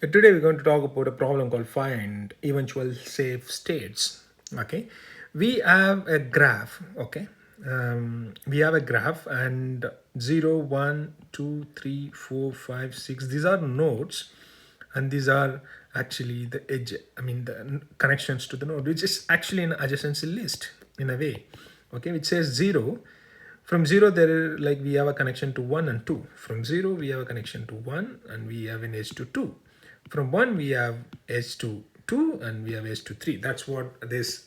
Today we're going to talk about a problem called find eventual safe states. Okay, we have a graph. Okay, we have a graph and 0, 1, 2, 3, 4, 5, 6. These are nodes, and these are actually the edge. I mean the connections to the node, which is actually an adjacency list in a way. Okay, which says 0. From 0 there is like we have a connection to 1 and 2. From 0 we have a connection to 1 and we have an edge to 2. From 1 we have edge to 2 and we have edge to 3. That's what this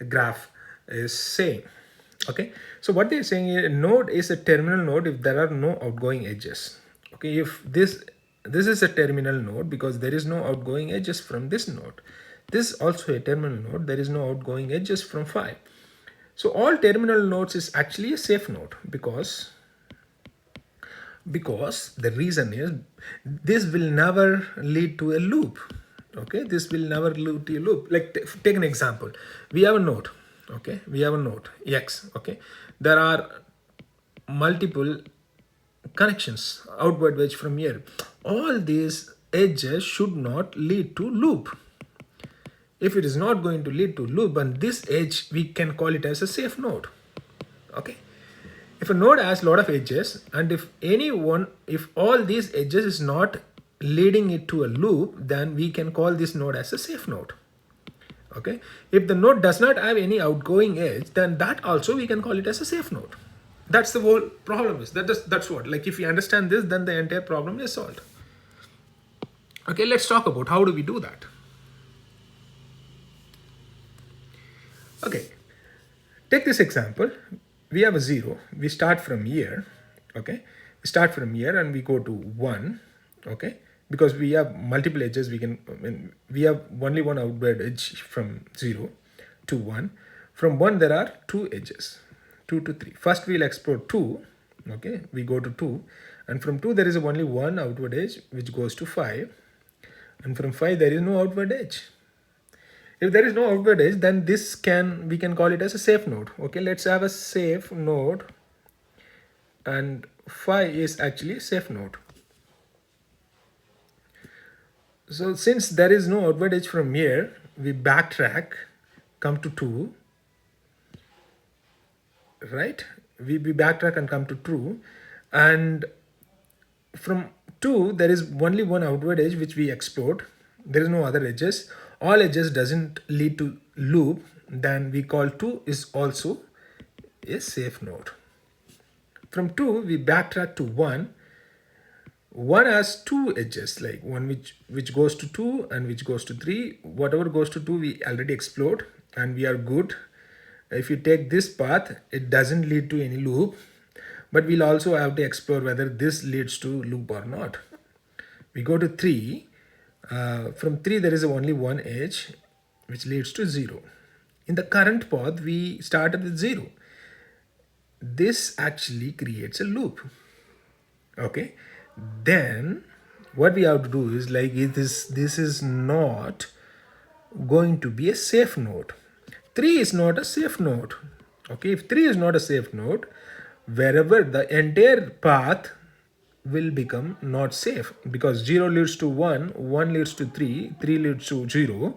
graph is saying. Okay, so what they're saying is a node is a terminal node if there are no outgoing edges. Okay, if this is a terminal node because there is no outgoing edges from this node. This is also a terminal node, there is no outgoing edges from 5. So all terminal nodes is actually a safe node because the reason is this will never lead to a loop. Okay, this will never lead to a loop. Like take an example. We have a node. Okay, we have a node X. Okay, there are multiple connections outward edge from here. All these edges should not lead to loop. If it is not going to lead to loop, and this edge we can call it as a safe node. Okay, if a node has a lot of edges and if all these edges is not leading it to a loop, then we can call this node as a safe node. Okay, if the node does not have any outgoing edge, then that also we can call it as a safe node. That's the whole problem is that's what, like if you understand this, then the entire problem is solved. Okay, let's talk about how do we do that. Okay, take this example. We have a 0. We start from here. Okay, we start from here and we go to 1. Okay, because we have multiple edges, we have only one outward edge from 0 to 1. From 1 there are 2 edges, 2 to 3. First we'll explore 2. Okay, we go to 2, and from 2 there is only one outward edge which goes to 5, and from 5 there is no outward edge. If there is no outward edge, then we can call it as a safe node. Okay, let's have a safe node, and 5 is actually a safe node. So since there is no outward edge from here, we backtrack, come to 2, right? We backtrack and come to 2, and from 2 there is only one outward edge which we explored. There is no other edges. All edges doesn't lead to loop, then we call 2 is also a safe node. From 2 we backtrack to 1. 1 has 2 edges, like one which goes to 2 and which goes to 3. Whatever goes to 2 we already explored and we are good. If you take this path, it doesn't lead to any loop, but we'll also have to explore whether this leads to loop or not. We go to 3. From 3 there is only one edge which leads to 0. In the current path we started with 0. This actually creates a loop. Okay, then what we have to do is like this is not going to be a safe node. 3 is not a safe node. Okay, if 3 is not a safe node, wherever the entire path will become not safe, because 0 leads to 1, 1 leads to 3, 3 leads to 0,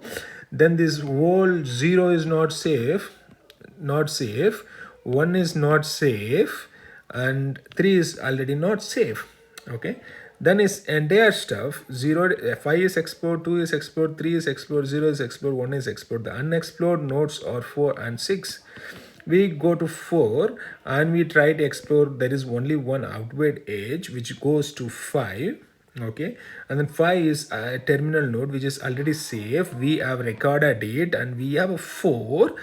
then this whole 0 is not safe, 1 is not safe, and 3 is already not safe. Okay, then is entire stuff 0, 5 is explored, 2 is explored, 3 is explored, 0 is explored, 1 is explored. The unexplored nodes are 4 and 6. We go to 4 and we try to explore. There is only one outward edge which goes to 5. Okay, and then 5 is a terminal node which is already safe. We have recorded it and we have a 4.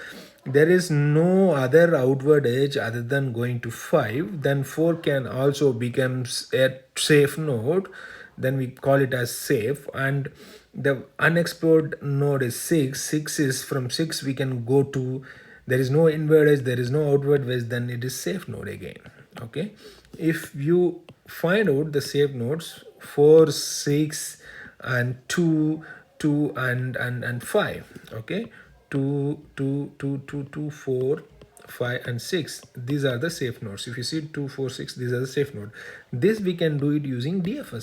There is no other outward edge other than going to 5. Then 4 can also become a safe node. Then we call it as safe. And the unexplored node is 6. 6 is from 6 we can go to, there is no inward edge, there is no outward edge, then it is safe node again. Okay, if you find out the safe nodes 4, 6 and 2, 2 and 5. Okay, 2, 2, 2, 2, 2, 4, 5 and 6. These are the safe nodes. If you see 2, 4, 6, these are the safe node. This we can do it using DFS.